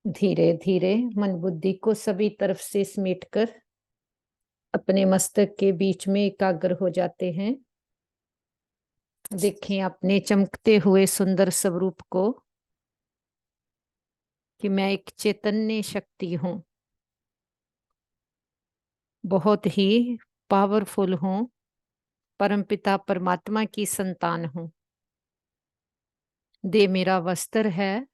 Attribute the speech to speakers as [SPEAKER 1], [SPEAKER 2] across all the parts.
[SPEAKER 1] धीरे धीरे मन बुद्धि को सभी तरफ से समेटकर अपने मस्तक के बीच में एकाग्र हो जाते हैं। देखें अपने चमकते हुए सुंदर स्वरूप को कि मैं एक चैतन्य शक्ति हूं, बहुत ही पावरफुल हूं, परमपिता परमात्मा की संतान हूं। देह मेरा वस्त्र है,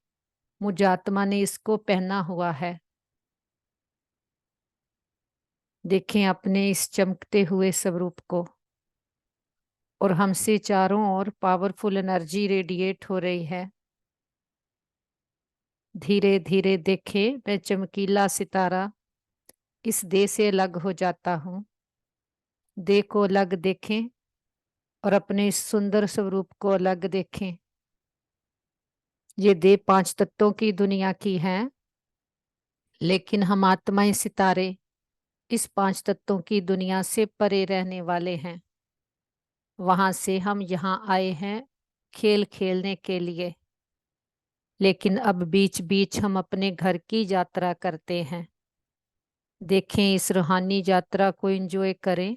[SPEAKER 1] मुझ आत्मा ने इसको पहना हुआ है। देखें अपने इस चमकते हुए स्वरूप को और हमसे चारों ओर पावरफुल एनर्जी रेडिएट हो रही है। धीरे धीरे देखें मैं चमकीला सितारा इस देह से अलग हो जाता हूं। देह को अलग देखें और अपने इस सुंदर स्वरूप को अलग देखें। ये देह 5 तत्वों की दुनिया की है, लेकिन हम आत्माएं सितारे इस 5 तत्वों की दुनिया से परे रहने वाले हैं। वहां से हम यहाँ आए हैं खेल खेलने के लिए, लेकिन अब बीच बीच हम अपने घर की यात्रा करते हैं। देखें इस रूहानी यात्रा को एंजॉय करें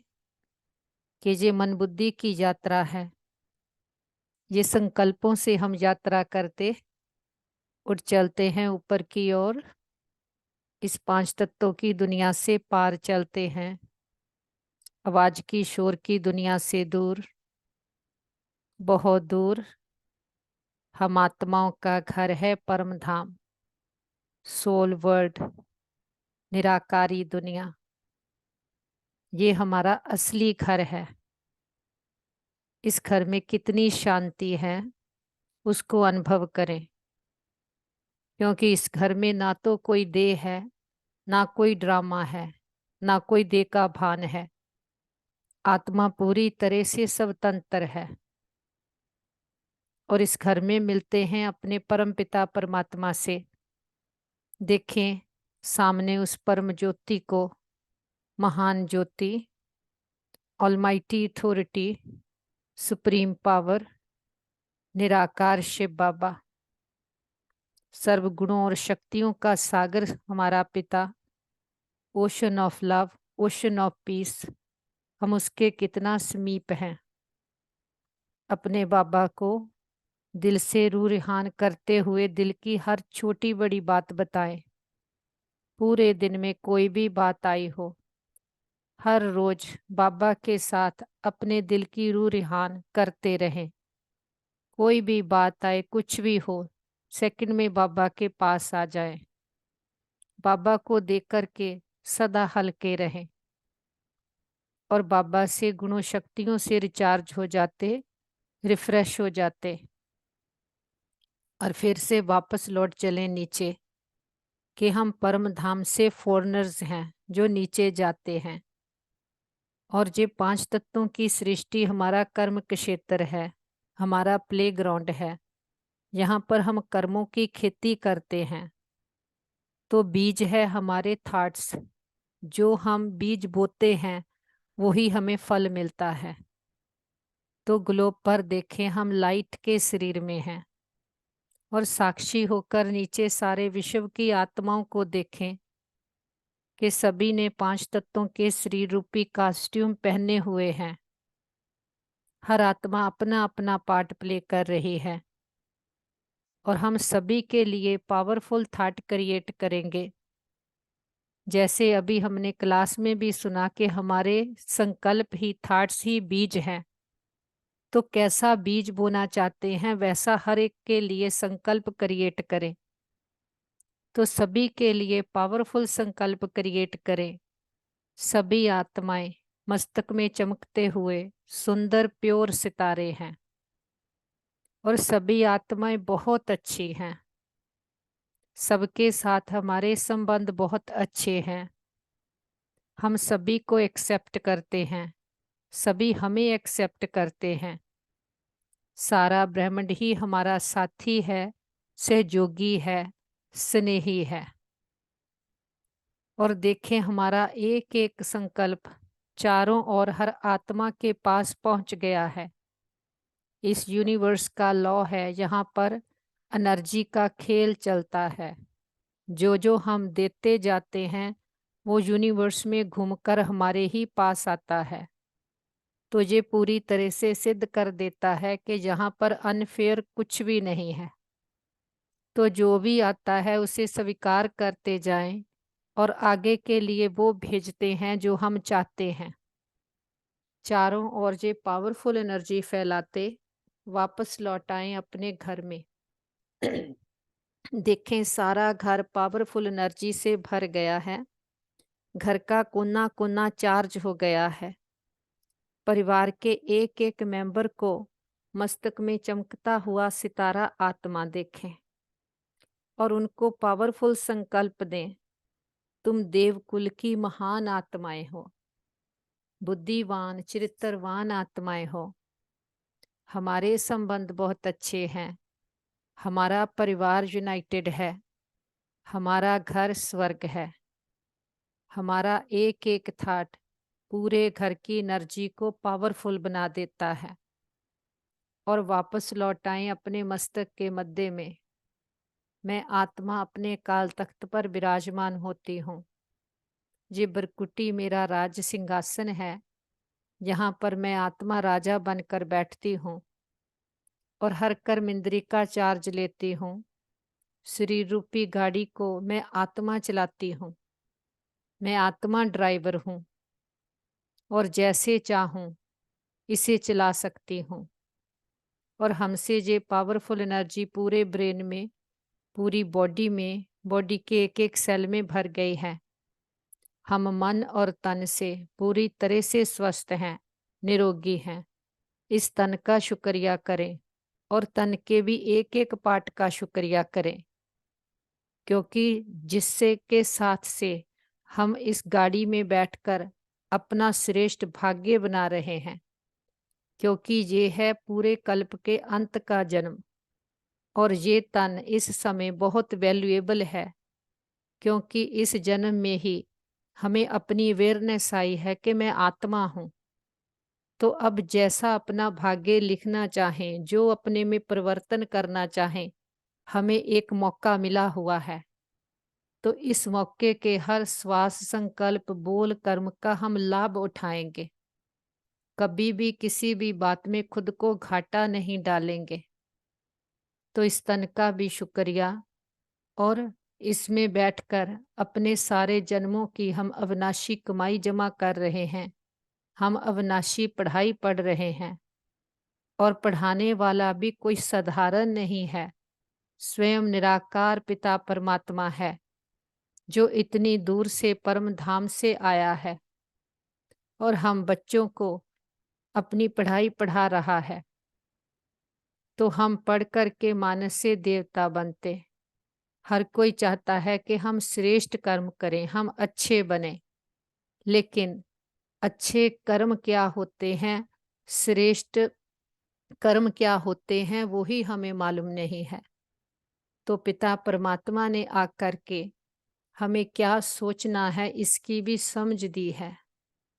[SPEAKER 1] कि ये मन बुद्धि की यात्रा है। ये संकल्पों से हम यात्रा करते और चलते हैं ऊपर की ओर, इस 5 तत्वों की दुनिया से पार चलते हैं, आवाज की शोर की दुनिया से दूर, बहुत दूर। हम आत्माओं का घर है परम धाम, सोल वर्ल्ड, निराकारी दुनिया। ये हमारा असली घर है। इस घर में कितनी शांति है उसको अनुभव करें, क्योंकि इस घर में ना तो कोई देह है, ना कोई ड्रामा है, ना कोई देह का भान है। आत्मा पूरी तरह से स्वतंत्र है और इस घर में मिलते हैं अपने परम पिता परमात्मा से। देखें सामने उस परम ज्योति को, महान ज्योति, ऑलमाइटी अथॉरिटी, सुप्रीम पावर, निराकार शिव बाबा, सर्व गुणों और शक्तियों का सागर हमारा पिता, ocean of love, ocean of peace. हम उसके कितना समीप हैं। अपने बाबा को दिल से रूह रिहान करते हुए दिल की हर छोटी बड़ी बात बताएं। पूरे दिन में कोई भी बात आई हो, हर रोज बाबा के साथ अपने दिल की रूह रिहान करते रहें। कोई भी बात आए, कुछ भी हो, सेकंड में बाबा के पास आ जाएं। बाबा को देख कर के सदा हल्के रहें और बाबा से गुणों शक्तियों से रिचार्ज हो जाते, रिफ्रेश हो जाते और फिर से वापस लौट चले नीचे कि हम परम धाम से फॉरेनर्स हैं जो नीचे जाते हैं। और ये 5 तत्वों की सृष्टि हमारा कर्म क्षेत्र है, हमारा प्ले ग्राउंड है। यहाँ पर हम कर्मों की खेती करते हैं। तो बीज है हमारे थॉट्स, जो हम बीज बोते हैं वही हमें फल मिलता है। तो ग्लोब पर देखें हम लाइट के शरीर में हैं और साक्षी होकर नीचे सारे विश्व की आत्माओं को देखें कि सभी ने 5 तत्वों के शरीर रूपी कॉस्ट्यूम पहने हुए हैं। हर आत्मा अपना अपना पार्ट प्ले कर रही है और हम सभी के लिए पावरफुल थॉट क्रिएट करेंगे। जैसे अभी हमने क्लास में भी सुना कि हमारे संकल्प ही, थॉट्स ही बीज हैं। तो कैसा बीज बोना चाहते हैं वैसा हर एक के लिए संकल्प क्रिएट करें। तो सभी के लिए पावरफुल संकल्प क्रिएट करें। सभी आत्माएं मस्तक में चमकते हुए सुंदर प्योर सितारे हैं और सभी आत्माएं बहुत अच्छी हैं। सबके साथ हमारे संबंध बहुत अच्छे हैं। हम सभी को एक्सेप्ट करते हैं, सभी हमें एक्सेप्ट करते हैं। सारा ब्रह्मांड ही हमारा साथी है, सहयोगी है, स्नेही है। और देखें हमारा एक एक संकल्प चारों ओर हर आत्मा के पास पहुंच गया है। इस यूनिवर्स का लॉ है, यहाँ पर एनर्जी का खेल चलता है। जो जो हम देते जाते हैं वो यूनिवर्स में घूमकर हमारे ही पास आता है। तो ये पूरी तरह से सिद्ध कर देता है कि यहाँ पर अनफेयर कुछ भी नहीं है। तो जो भी आता है उसे स्वीकार करते जाएं और आगे के लिए वो भेजते हैं जो हम चाहते हैं। चारों ओर ये पावरफुल एनर्जी फैलाते वापस लौटाएं अपने घर में। देखें सारा घर पावरफुल एनर्जी से भर गया है। घर का कोना कोना चार्ज हो गया है। परिवार के एक एक मेंबर को मस्तक में चमकता हुआ सितारा आत्मा देखें और उनको पावरफुल संकल्प दें, तुम देवकुल की महान आत्माएं हो, बुद्धिवान चरित्रवान आत्माएं हो। हमारे संबंध बहुत अच्छे हैं, हमारा परिवार यूनाइटेड है, हमारा घर स्वर्ग है। हमारा एक एक थॉट पूरे घर की एनर्जी को पावरफुल बना देता है। और वापस लौटाएं अपने मस्तक के मध्य में। मैं आत्मा अपने काल तख्त पर विराजमान होती हूँ। ये बरकुटी मेरा राज सिंहासन है, यहाँ पर मैं आत्मा राजा बनकर बैठती हूँ और हर कर्म इंद्री का चार्ज लेती हूँ। शरीर रूपी गाड़ी को मैं आत्मा चलाती हूँ। मैं आत्मा ड्राइवर हूँ और जैसे चाहूँ इसे चला सकती हूँ। और हमसे ये पावरफुल एनर्जी पूरे ब्रेन में, पूरी बॉडी में, बॉडी के एक एक सेल में भर गई है। हम मन और तन से पूरी तरह से स्वस्थ हैं, निरोगी हैं। इस तन का शुक्रिया करें और तन के भी एक एक पार्ट का शुक्रिया करें, क्योंकि जिससे के साथ से हम इस गाड़ी में बैठकर अपना श्रेष्ठ भाग्य बना रहे हैं। क्योंकि ये है पूरे कल्प के अंत का जन्म और ये तन इस समय बहुत वैल्यूएबल है, क्योंकि इस जन्म में ही हमें अपनी अवेयरनेस आई है कि मैं आत्मा हूँ। तो अब जैसा अपना भाग्य लिखना चाहें, जो अपने में परिवर्तन करना चाहें, हमें एक मौका मिला हुआ है। तो इस मौके के हर श्वास, संकल्प, बोल, कर्म का हम लाभ उठाएंगे। कभी भी किसी भी बात में खुद को घाटा नहीं डालेंगे। तो इस तन का भी शुक्रिया। और इसमें बैठकर अपने सारे जन्मों की हम अविनाशी कमाई जमा कर रहे हैं। हम अविनाशी पढ़ाई पढ़ रहे हैं और पढ़ाने वाला भी कोई साधारण नहीं है, स्वयं निराकार पिता परमात्मा है, जो इतनी दूर से परम धाम से आया है और हम बच्चों को अपनी पढ़ाई पढ़ा रहा है। तो हम पढ़ कर के मानस से देवता बनते। हर कोई चाहता है कि हम श्रेष्ठ कर्म करें, हम अच्छे बने, लेकिन अच्छे कर्म क्या होते हैं, श्रेष्ठ कर्म क्या होते हैं, वो ही हमें मालूम नहीं है। तो पिता परमात्मा ने आकर के हमें क्या सोचना है इसकी भी समझ दी है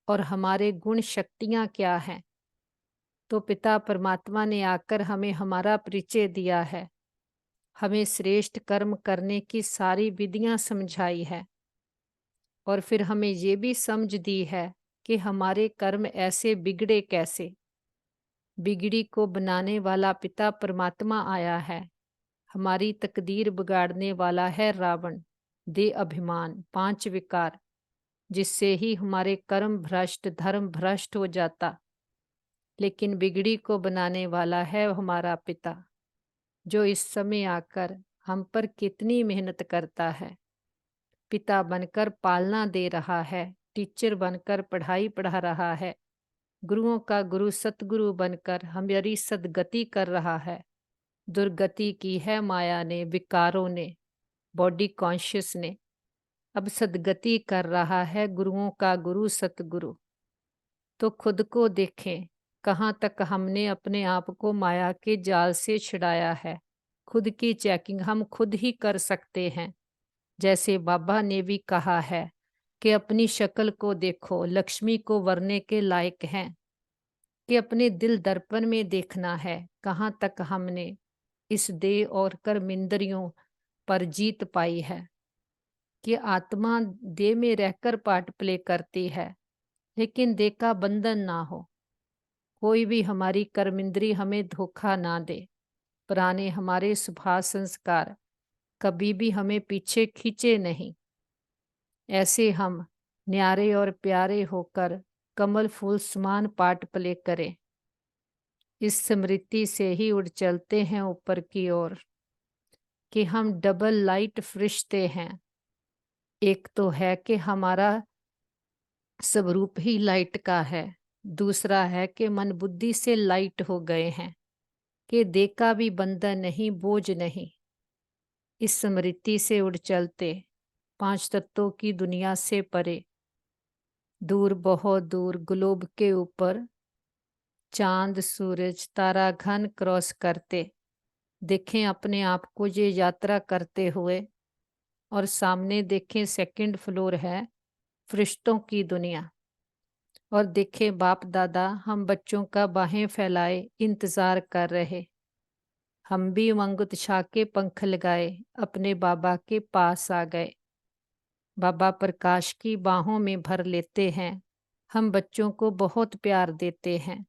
[SPEAKER 1] और हमारे गुण शक्तियाँ क्या हैं। तो पिता परमात्मा ने आकर हमें हमारा परिचय दिया है, हमें श्रेष्ठ कर्म करने की सारी विधियाँ समझाई है और फिर हमें ये भी समझ दी है कि हमारे कर्म ऐसे बिगड़े कैसे। बिगड़ी को बनाने वाला पिता परमात्मा आया है। हमारी तकदीर बिगाड़ने वाला है रावण, दे अभिमान, 5 विकार, जिससे ही हमारे कर्म भ्रष्ट, धर्म भ्रष्ट हो जाता। लेकिन बिगड़ी को बनाने वाला है हमारा पिता, जो इस समय आकर हम पर कितनी मेहनत करता है। पिता बनकर पालना दे रहा है, टीचर बनकर पढ़ाई पढ़ा रहा है, गुरुओं का गुरु सतगुरु बनकर हमारी सदगति कर रहा है। दुर्गति की है माया ने, विकारों ने, बॉडी कॉन्शियस ने। अब सदगति कर रहा है गुरुओं का गुरु सतगुरु। तो खुद को देखें, कहाँ तक हमने अपने आप को माया के जाल से छुड़ाया है। खुद की चेकिंग हम खुद ही कर सकते हैं। जैसे बाबा ने भी कहा है कि अपनी शक्ल को देखो, लक्ष्मी को वरने के लायक हैं। कि अपने दिल दर्पण में देखना है, कहाँ तक हमने इस देह और कर्मेंद्रियों पर जीत पाई है। कि आत्मा देह में रहकर पार्ट प्ले करती है, लेकिन देह का बंधन ना हो। कोई भी हमारी कर्मेंद्री हमें धोखा ना दे। पुराने हमारे स्वभाव संस्कार कभी भी हमें पीछे खींचे नहीं। ऐसे हम न्यारे और प्यारे होकर कमल फूल समान पार्ट प्ले करें। इस स्मृति से ही उड़ चलते हैं ऊपर की ओर कि हम डबल लाइट फरिश्ते हैं। एक तो है कि हमारा स्वरूप ही लाइट का है, दूसरा है कि मन बुद्धि से लाइट हो गए हैं कि देह का भी बंधन नहीं, बोझ नहीं। इस स्मृति से उड़ चलते पांच तत्वों की दुनिया से परे, दूर बहुत दूर ग्लोब के ऊपर चांद सूरज तारा घन क्रॉस करते देखें अपने आप को ये यात्रा करते हुए, और सामने देखें सेकंड फ्लोर है फरिश्तों की दुनिया, और देखें बाप दादा हम बच्चों का बाहें फैलाए इंतजार कर रहे। हम भी मंगुतछा के पंख लगाए अपने बाबा के पास आ गए। बाबा प्रकाश की बाहों में भर लेते हैं। हम बच्चों को बहुत प्यार देते हैं।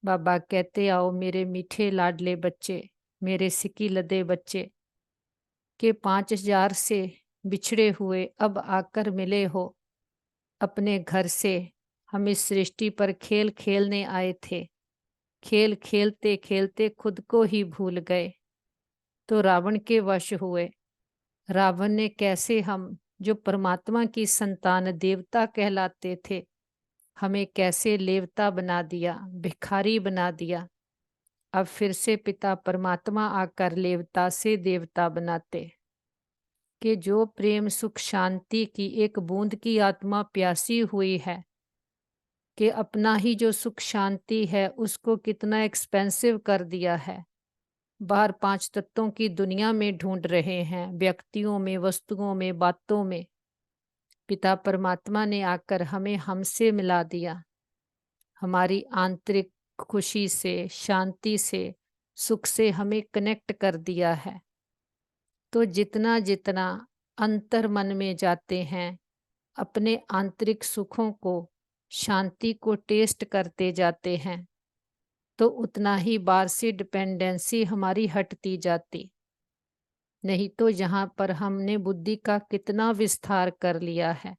[SPEAKER 1] बाबा कहते आओ मेरे मीठे लाडले बच्चे, मेरे सिकी लदे बच्चे के 5000 से बिछड़े हुए अब आकर मिले हो अपने घर से। हम इस सृष्टि पर खेल खेलने आए थे, खेल खेलते खेलते खुद को ही भूल गए तो रावण के वश हुए। रावण ने कैसे हम जो परमात्मा की संतान देवता कहलाते थे, हमें कैसे लेवता बना दिया, भिखारी बना दिया। अब फिर से पिता परमात्मा आकर लेवता से देवता बनाते कि जो प्रेम सुख शांति की एक बूंद की आत्मा प्यासी हुई है कि अपना ही जो सुख शांति है उसको कितना एक्सपेंसिव कर दिया है। बाहर पांच तत्वों की दुनिया में ढूंढ रहे हैं, व्यक्तियों में, वस्तुओं में, बातों में। पिता परमात्मा ने आकर हमें हमसे मिला दिया, हमारी आंतरिक खुशी से, शांति से, सुख से हमें कनेक्ट कर दिया है। तो जितना जितना अंतर मन में जाते हैं, अपने आंतरिक सुखों को, शांति को टेस्ट करते जाते हैं, तो उतना ही बाहर से डिपेंडेंसी हमारी हटती जाती। नहीं तो यहाँ पर हमने बुद्धि का कितना विस्तार कर लिया है।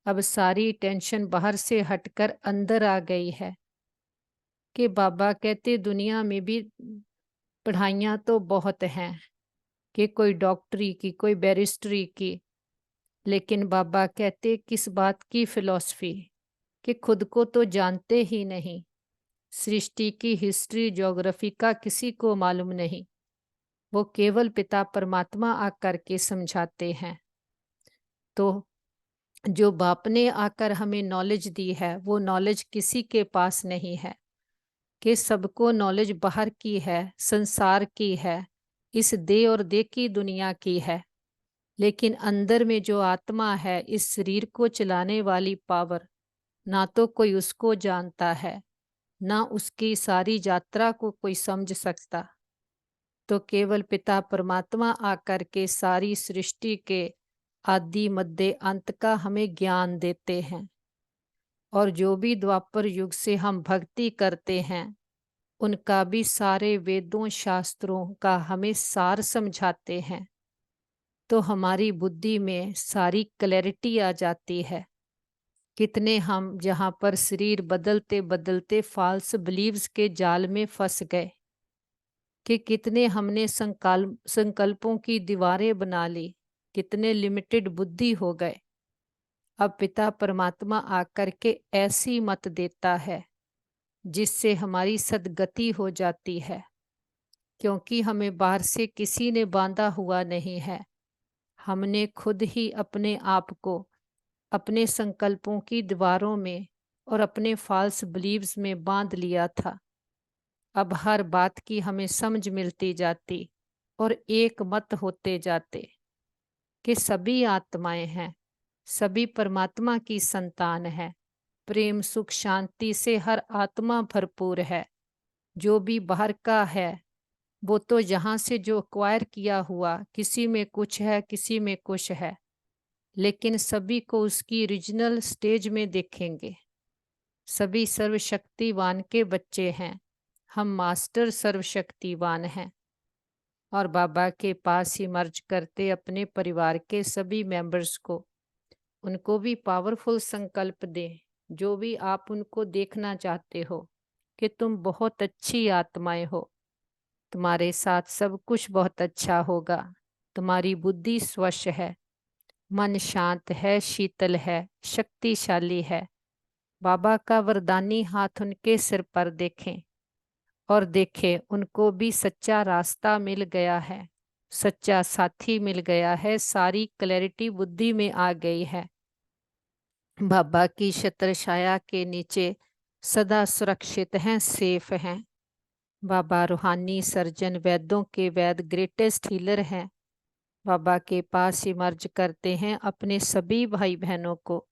[SPEAKER 1] अब सारी टेंशन बाहर से हटकर अंदर आ गई है कि बाबा कहते दुनिया में भी पढ़ाइयाँ तो बहुत हैं कि कोई डॉक्टरी की, कोई बैरिस्ट्री की, लेकिन बाबा कहते किस बात की फिलॉसफी कि खुद को तो जानते ही नहीं। सृष्टि की हिस्ट्री ज्योग्राफी का किसी को मालूम नहीं, वो केवल पिता परमात्मा आकर के समझाते हैं। तो जो बाप ने आकर हमें नॉलेज दी है वो नॉलेज किसी के पास नहीं है कि सबको नॉलेज बाहर की है, संसार की है, इस देह और देह की दुनिया की है। लेकिन अंदर में जो आत्मा है, इस शरीर को चलाने वाली पावर, ना तो कोई उसको जानता है, ना उसकी सारी यात्रा को कोई समझ सकता। तो केवल पिता परमात्मा आकर के सारी सृष्टि के आदि मध्य अंत का हमें ज्ञान देते हैं। और जो भी द्वापर युग से हम भक्ति करते हैं, उनका भी सारे वेदों शास्त्रों का हमें सार समझाते हैं। तो हमारी बुद्धि में सारी क्लैरिटी आ जाती है। कितने हम जहाँ पर शरीर बदलते बदलते फॉल्स बिलीव्स के जाल में फंस गए कि कितने हमने संकल्पों की दीवारें बना ली, कितने लिमिटेड बुद्धि हो गए। अब पिता परमात्मा आकर के ऐसी मत देता है जिससे हमारी सद्गति हो जाती है, क्योंकि हमें बाहर से किसी ने बांधा हुआ नहीं है। हमने खुद ही अपने आप को अपने संकल्पों की दीवारों में और अपने फॉल्स बिलीव्स में बांध लिया था। अब हर बात की हमें समझ मिलती जाती और एक मत होते जाते कि सभी आत्माएं हैं, सभी परमात्मा की संतान है। प्रेम सुख शांति से हर आत्मा भरपूर है। जो भी बाहर का है वो तो यहाँ से जो एक्वायर किया हुआ, किसी में कुछ है, किसी में कुछ है, लेकिन सभी को उसकी ओरिजिनल स्टेज में देखेंगे। सभी सर्वशक्तिवान के बच्चे हैं। हम मास्टर सर्वशक्तिवान हैं और बाबा के पास ही मर्ज करते अपने परिवार के सभी मेंबर्स को, उनको भी पावरफुल संकल्प दें। जो भी आप उनको देखना चाहते हो कि तुम बहुत अच्छी आत्माएं हो, तुम्हारे साथ सब कुछ बहुत अच्छा होगा, तुम्हारी बुद्धि स्वच्छ है, मन शांत है, शीतल है, शक्तिशाली है। बाबा का वरदानी हाथ उनके सिर पर देखें और देखें उनको भी सच्चा रास्ता मिल गया है, सच्चा साथी मिल गया है, सारी क्लैरिटी बुद्धि में आ गई है। बाबा की छत्र छाया के नीचे सदा सुरक्षित हैं, सेफ हैं। बाबा रूहानी सर्जन, वैद्यों के वैद, ग्रेटेस्ट हीलर हैं। बाबा के पास ही मर्ज करते हैं अपने सभी भाई बहनों को,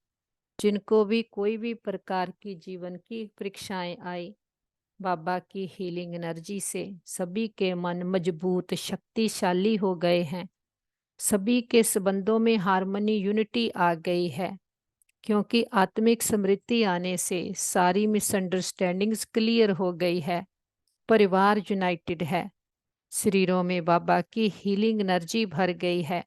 [SPEAKER 1] जिनको भी कोई भी प्रकार की जीवन की परीक्षाएं आई। बाबा की हीलिंग एनर्जी से सभी के मन मजबूत, शक्तिशाली हो गए हैं। सभी के संबंधों में हार्मनी, यूनिटी आ गई है, क्योंकि आत्मिक समृद्धि आने से सारी मिसअंडरस्टैंडिंग्स क्लियर हो गई है। परिवार यूनाइटेड है। शरीरों में बाबा की हीलिंग एनर्जी भर गई है।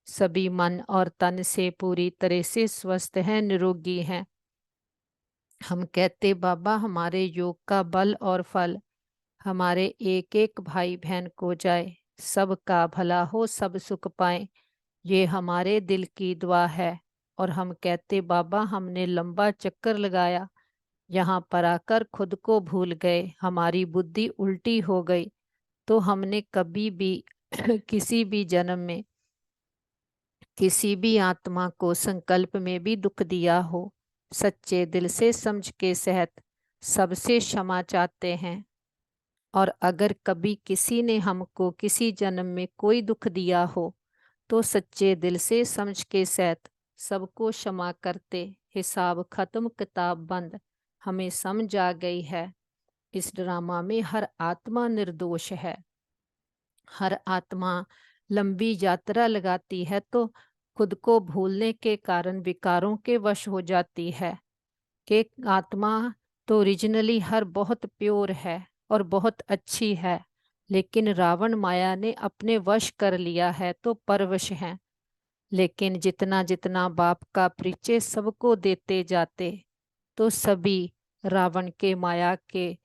[SPEAKER 1] सभी मन और तन से पूरी तरह से स्वस्थ हैं, निरोगी हैं। हम कहते बाबा हमारे योग का बल और फल हमारे एक एक भाई बहन को जाए, सबका भला हो, सब सुख पाए। ये हमारे दिल की दुआ है। और हम कहते बाबा हमने लंबा चक्कर लगाया, यहाँ पर आकर खुद को भूल गए, हमारी बुद्धि उल्टी हो गई, तो हमने कभी भी किसी भी जन्म में किसी भी आत्मा को संकल्प में भी दुख दिया हो, सच्चे दिल से समझ के सहित सबसे क्षमा चाहते हैं। और अगर कभी किसी ने हमको किसी जन्म में कोई दुख दिया हो, तो सच्चे दिल से समझ के सहित सबको क्षमा करते। हिसाब खत्म, किताब बंद। हमें समझ आ गई है इस ड्रामा में हर आत्मा निर्दोष है। हर आत्मा लंबी यात्रा लगाती है तो खुद को भूलने के कारण विकारों के वश हो जाती है। कि आत्मा तो ओरिजिनली हर बहुत प्योर है और बहुत अच्छी है, लेकिन रावण माया ने अपने वश कर लिया है तो परवश है। लेकिन जितना जितना बाप का परिचय सबको देते जाते, तो सभी रावण के माया के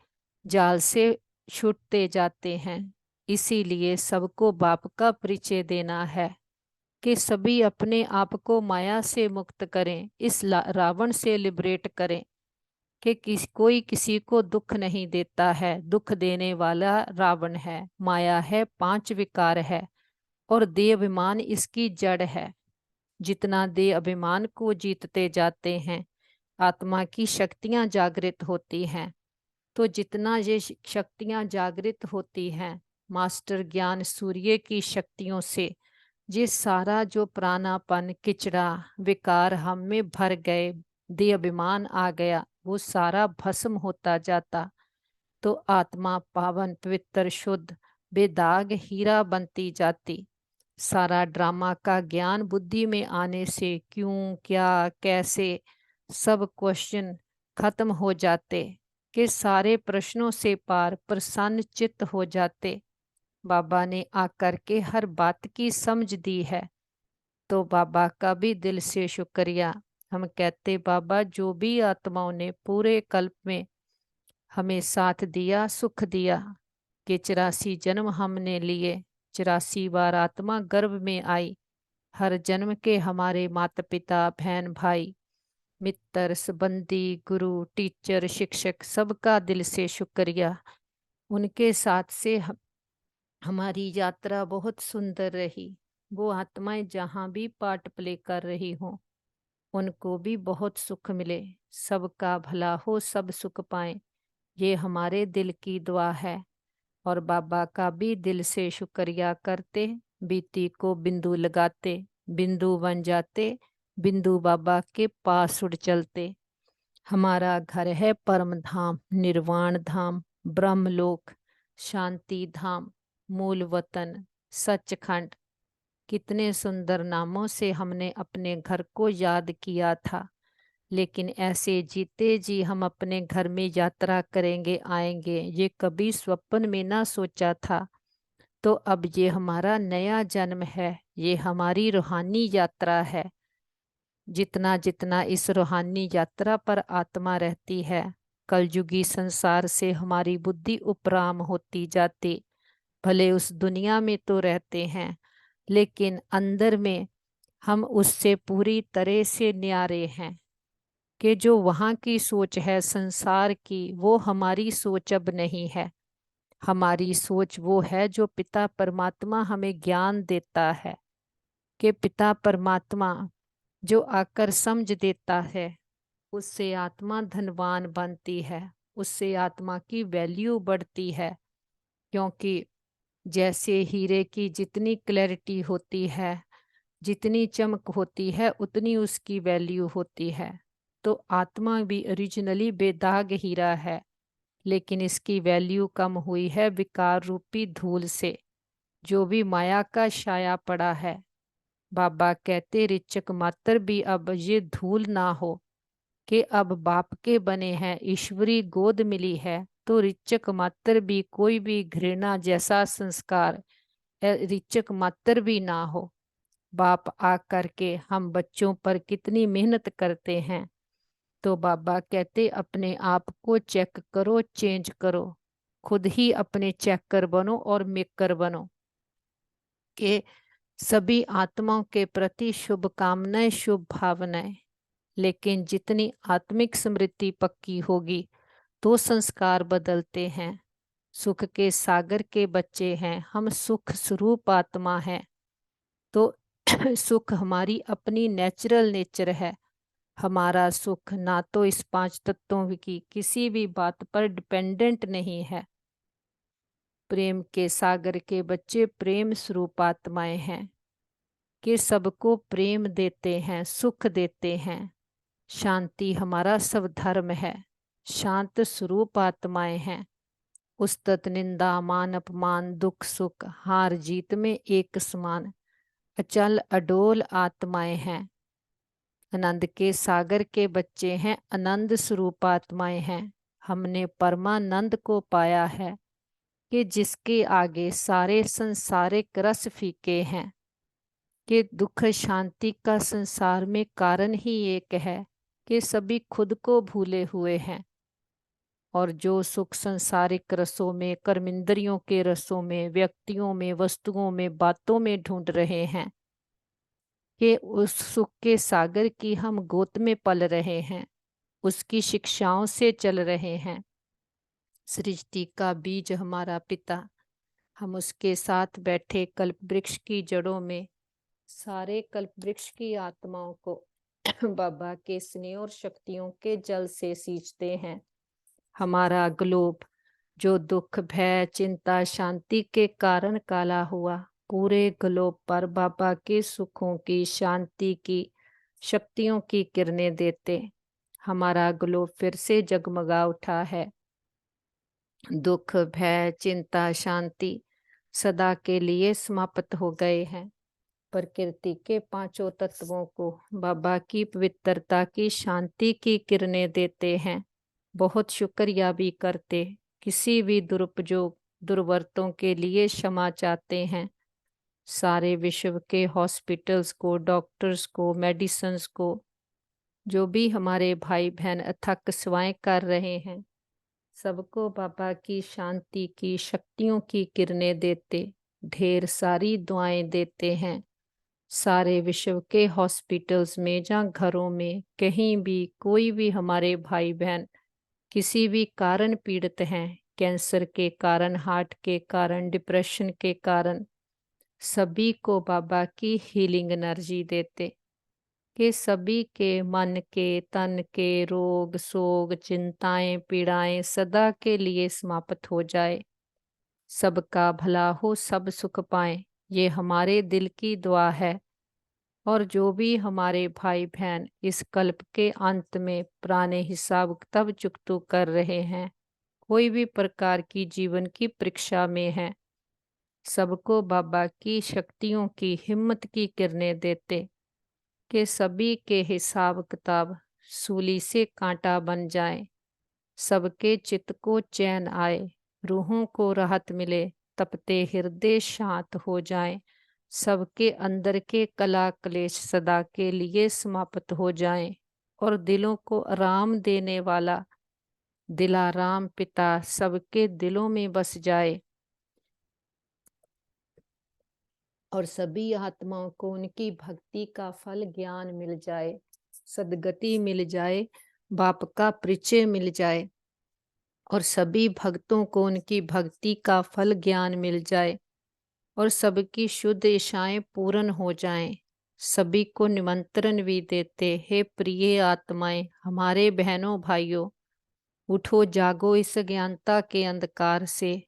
[SPEAKER 1] जाल से छूटते जाते हैं। इसीलिए सबको बाप का परिचय देना है कि सभी अपने आप को माया से मुक्त करें, इस रावण से लिबरेट करें कि कोई किसी को दुख नहीं देता है। दुख देने वाला रावण है, माया है, पांच विकार है और देह अभिमान इसकी जड़ है। जितना देह अभिमान को जीतते जाते हैं, आत्मा की शक्तियां जागृत होती हैं। तो जितना ये शक्तियां जागृत होती हैं, मास्टर ज्ञान सूर्य की शक्तियों से ये सारा जो प्राणापन, किचड़ा, विकार हम में भर गए, देह अभिमान आ गया, वो सारा भस्म होता जाता। तो आत्मा पावन, पवित्र, शुद्ध, बेदाग हीरा बनती जाती। सारा ड्रामा का ज्ञान बुद्धि में आने से क्यों, क्या, कैसे सब क्वेश्चन खत्म हो जाते, कि सारे प्रश्नों से पार प्रसन्न चित्त हो जाते। बाबा ने आकर के हर बात की समझ दी है, तो बाबा का भी दिल से शुक्रिया। हम कहते बाबा जो भी आत्माओं ने पूरे कल्प में हमें साथ दिया, सुख दिया, कि 84 जन्म हमने लिए, 84 बार आत्मा गर्भ में आई। हर जन्म के हमारे माता पिता, बहन भाई, मित्र, संबंधी, गुरु, टीचर, शिक्षक, सबका दिल से शुक्रिया। उनके साथ से हमारी यात्रा बहुत सुंदर रही। वो आत्माएं जहाँ भी पार्ट प्ले कर रही हों, उनको भी बहुत सुख मिले, सबका भला हो, सब सुख पाएं, ये हमारे दिल की दुआ है। और बाबा का भी दिल से शुक्रिया करते, बीती को बिंदु लगाते, बिंदु बन जाते, बिंदु बाबा के पास उड़ चलते। हमारा घर है परम धाम, निर्वाण धाम, ब्रह्मलोक, शांति धाम। मूल वतन, सचखंड, कितने सुंदर नामों से हमने अपने घर को याद किया था। लेकिन ऐसे जीते जी हम अपने घर में यात्रा करेंगे, आएंगे, ये कभी स्वप्न में ना सोचा था। तो अब ये हमारा नया जन्म है, ये हमारी रूहानी यात्रा है। जितना जितना इस रूहानी यात्रा पर आत्मा रहती है, कलयुगी संसार से हमारी बुद्धि उपराम होती जाती। भले उस दुनिया में तो रहते हैं, लेकिन अंदर में हम उससे पूरी तरह से न्यारे हैं कि जो वहाँ की सोच है संसार की, वो हमारी सोच अब नहीं है। हमारी सोच वो है जो पिता परमात्मा हमें ज्ञान देता है, कि पिता परमात्मा जो आकर समझ देता है, उससे आत्मा धनवान बनती है, उससे आत्मा की वैल्यू बढ़ती है। क्योंकि जैसे हीरे की जितनी क्लैरिटी होती है, जितनी चमक होती है, उतनी उसकी वैल्यू होती है। तो आत्मा भी ओरिजिनली बेदाग हीरा है, लेकिन इसकी वैल्यू कम हुई है विकार रूपी धूल से, जो भी माया का छाया पड़ा है। बाबा कहते रिचक मात्र भी अब ये धूल ना हो, कि अब बाप के बने हैं, ईश्वरी गोद मिली है, तो रिचक मात्र भी कोई भी घृणा जैसा संस्कार रिचक मात्र भी ना हो। बाप आ करके हम बच्चों पर कितनी मेहनत करते हैं। तो बाबा कहते अपने आप को चेक करो, चेंज करो, खुद ही अपने चेकर बनो और मेकर बनो, कि सभी आत्माओं के प्रति शुभकामनाएं, शुभ भावनाएं। लेकिन जितनी आत्मिक स्मृति पक्की होगी, तो संस्कार बदलते हैं। सुख के सागर के बच्चे हैं हम, सुख स्वरूप आत्मा है। तो सुख हमारी अपनी नेचुरल नेचर है। हमारा सुख ना तो इस पांच तत्वों की किसी भी बात पर डिपेंडेंट नहीं है। प्रेम के सागर के बच्चे प्रेम स्वरूप आत्माएं हैं, कि सबको प्रेम देते हैं, सुख देते हैं। शांति हमारा सब धर्म है, शांत स्वरूप आत्माएं हैं। उस्तत निंदा मान अपमान दुख सुख हार जीत में एक समान, अचल अडोल आत्माएं हैं। आनंद के सागर के बच्चे हैं, आनंद स्वरूप आत्माएं हैं। हमने परमानंद को पाया है, कि जिसके आगे सारे संसारिक रस फीके हैं, कि दुख शांति का संसार में कारण ही एक है, कि सभी खुद को भूले हुए हैं। और जो सुख संसारिक रसों में, कर्मेंद्रियों के रसों में, व्यक्तियों में, वस्तुओं में, बातों में ढूंढ रहे हैं, कि उस सुख के सागर की हम गोद में पल रहे हैं, उसकी शिक्षाओं से चल रहे हैं। सृष्टि का बीज हमारा पिता, हम उसके साथ बैठे कल्प वृक्ष की जड़ों में सारे कल्प वृक्ष की आत्माओं को बाबा के स्नेह और शक्तियों के जल से सींचते हैं। हमारा ग्लोब जो दुख भय चिंता शांति के कारण काला हुआ, पूरे ग्लोब पर बाबा के सुखों की, शांति की, शक्तियों की किरणें देते। हमारा ग्लोब फिर से जगमगा उठा है। दुख भय चिंता शांति सदा के लिए समाप्त हो गए हैं। प्रकृति के पांचों तत्वों को बाबा की पवित्रता की, शांति की किरणें देते हैं। बहुत शुक्रिया भी करते, किसी भी दुरुपयोग दुर्वर्तों के लिए क्षमा चाहते हैं। सारे विश्व के हॉस्पिटल्स को, डॉक्टर्स को, मेडिसिन्स को, जो भी हमारे भाई बहन अथक सेवाएं कर रहे हैं, सबको बाबा की शांति की, शक्तियों की किरणें देते, ढेर सारी दुआएं देते हैं। सारे विश्व के हॉस्पिटल्स में, जहाँ घरों में, कहीं भी कोई भी हमारे भाई बहन किसी भी कारण पीड़ित हैं, कैंसर के कारण, हार्ट के कारण, डिप्रेशन के कारण, सभी को बाबा की हीलिंग एनर्जी देते, कि सभी के मन के तन के रोग शोक चिंताएं पीड़ाएं सदा के लिए समाप्त हो जाए। सबका भला हो, सब सुख पाएं, ये हमारे दिल की दुआ है। और जो भी हमारे भाई बहन इस कल्प के अंत में पुराने हिसाब किताब चुकतू कर रहे हैं, कोई भी प्रकार की जीवन की परीक्षा में है, सबको बाबा की शक्तियों की हिम्मत की किरणें देते कि सभी के हिसाब किताब सूली से कांटा बन जाए, सबके चित्त को चैन आए, रूहों को राहत मिले, तपते हृदय शांत हो जाएं, सबके अंदर के कला क्लेश सदा के लिए समाप्त हो जाएं और दिलों को आराम देने वाला दिलाराम पिता सबके दिलों में बस जाए और सभी आत्माओं को उनकी भक्ति का फल ज्ञान मिल जाए, सद्गति मिल जाए, बाप का परिचय मिल जाए और सभी भक्तों को उनकी भक्ति का फल ज्ञान मिल जाए और सबकी शुद्ध इच्छाएं पूर्ण हो जाएं। सभी को निमंत्रण भी देते, हे प्रिय आत्माएं, हमारे बहनों भाइयों, उठो जागो इस ज्ञानता के अंधकार से,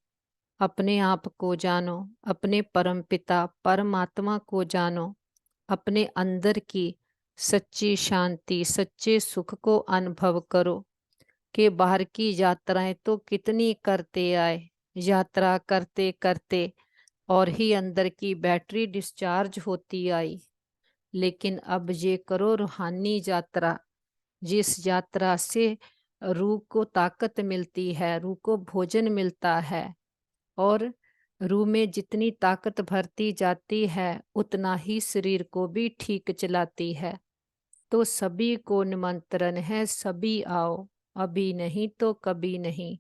[SPEAKER 1] अपने आप को जानो, अपने परम पिता परमात्मा को जानो, अपने अंदर की सच्ची शांति सच्चे सुख को अनुभव करो कि बाहर की यात्राएं तो कितनी करते आए, यात्रा करते करते और ही अंदर की बैटरी डिस्चार्ज होती आई, लेकिन अब ये करो रूहानी यात्रा, जिस यात्रा से रूह को ताकत मिलती है, रूह को भोजन मिलता है और रूह में जितनी ताकत भरती जाती है उतना ही शरीर को भी ठीक चलाती है। तो सभी को निमंत्रण है, सभी आओ, अभी नहीं तो कभी नहीं।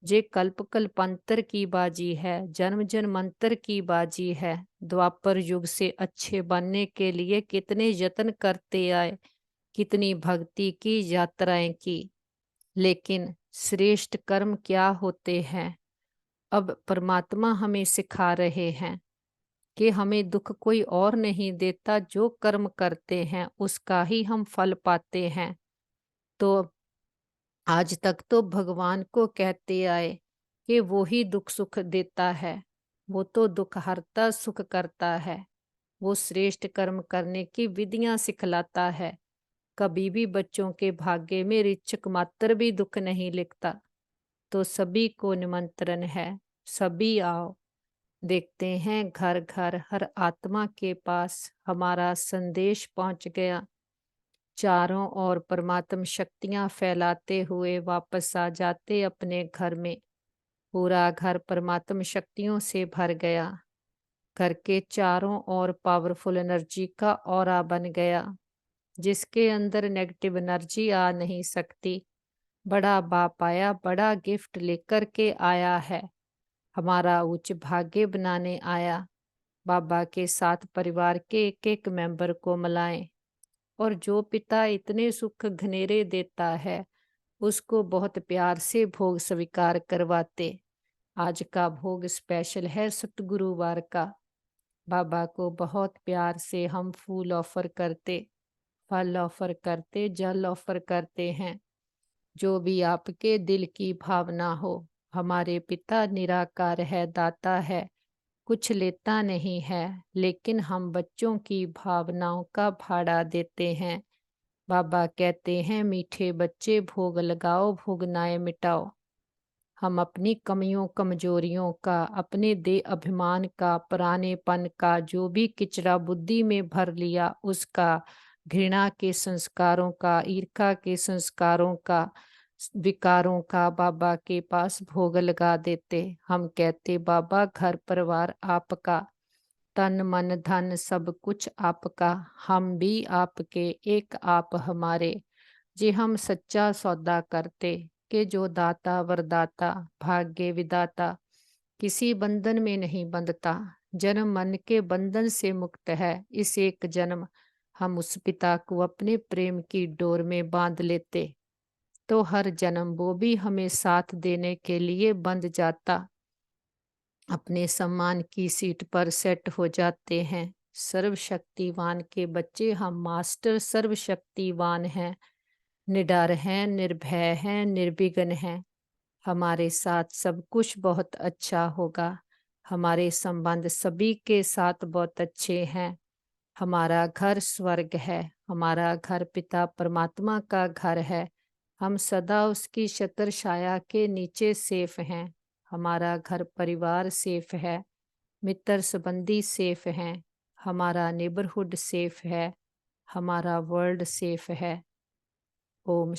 [SPEAKER 1] जे कल्प कल्पांतर की बाजी है, जन्म जन्मांतर की बाजी है। द्वापर युग से अच्छे बनने के लिए कितने यत्न करते आए, कितनी भक्ति की यात्राएं की, लेकिन श्रेष्ठ कर्म क्या होते हैं अब परमात्मा हमें सिखा रहे हैं कि हमें दुख कोई और नहीं देता, जो कर्म करते हैं उसका ही हम फल पाते हैं। तो आज तक तो भगवान को कहते आए कि वो ही दुख सुख देता है, वो तो दुख हरता सुख करता है, वो श्रेष्ठ कर्म करने की विधियां सिखलाता है। कभी भी बच्चों के भाग्य में ऋचक मात्र भी दुख नहीं लिखता। तो सभी को निमंत्रण है, सभी आओ। देखते हैं घर घर हर आत्मा के पास हमारा संदेश पहुंच गया। चारों ओर परमात्म शक्तियां फैलाते हुए वापस आ जाते अपने घर में। पूरा घर परमात्म शक्तियों से भर गया। घर के चारों ओर पावरफुल एनर्जी का ऑरा बन गया, जिसके अंदर नेगेटिव एनर्जी आ नहीं सकती। बड़ा बाप आया, बड़ा गिफ्ट लेकर के आया है, हमारा उच्च भाग्य बनाने आया। बाबा के साथ परिवार के एक एक मेंबर को मिलाएं और जो पिता इतने सुख घनेरे देता है उसको बहुत प्यार से भोग स्वीकार करवाते। आज का भोग स्पेशल है सतगुरुवार का। बाबा को बहुत प्यार से हम फूल ऑफर करते, फल ऑफर करते, जल ऑफर करते हैं। जो भी आपके दिल की भावना हो, हमारे पिता निराकार है, दाता है, कुछ लेता नहीं है, लेकिन हम बच्चों की भावनाओं का भाड़ा देते हैं। बाबा कहते हैं, मीठे बच्चे भोग लगाओ, भोगनाएं मिटाओ। हम अपनी कमियों कमजोरियों का, अपने दे अभिमान का, पुरानेपन का, जो भी किचरा बुद्धि में भर लिया उसका, घृणा के संस्कारों का, ईर्खा के संस्कारों का, विकारों का बाबा के पास भोग लगा देते। हम कहते, बाबा घर परिवार आपका, तन मन धन सब कुछ आपका, हम भी आपके, एक आप हमारे। जी हम सच्चा सौदा करते कि जो दाता वरदाता भाग्य विदाता किसी बंधन में नहीं बंधता, जन्म मन के बंधन से मुक्त है। इस एक जन्म हम उस पिता को अपने प्रेम की डोर में बांध लेते तो हर जन्म वो भी हमें साथ देने के लिए बंध जाता, अपने सम्मान की सीट पर सेट हो जाते हैं। सर्वशक्तिवान के बच्चे हम मास्टर सर्वशक्तिवान हैं, निडर हैं, निर्भय हैं, निर्विघ्न हैं। हमारे साथ सब कुछ बहुत अच्छा होगा। हमारे संबंध सभी के साथ बहुत अच्छे हैं। हमारा घर स्वर्ग है, हमारा घर पिता परमात्मा का घर है। हम सदा उसकी छत्र छाया के नीचे सेफ हैं। हमारा घर परिवार सेफ है। मित्र संबंधी सेफ हैं, हमारा नेबरहुड सेफ है, हमारा वर्ल्ड सेफ है। ओम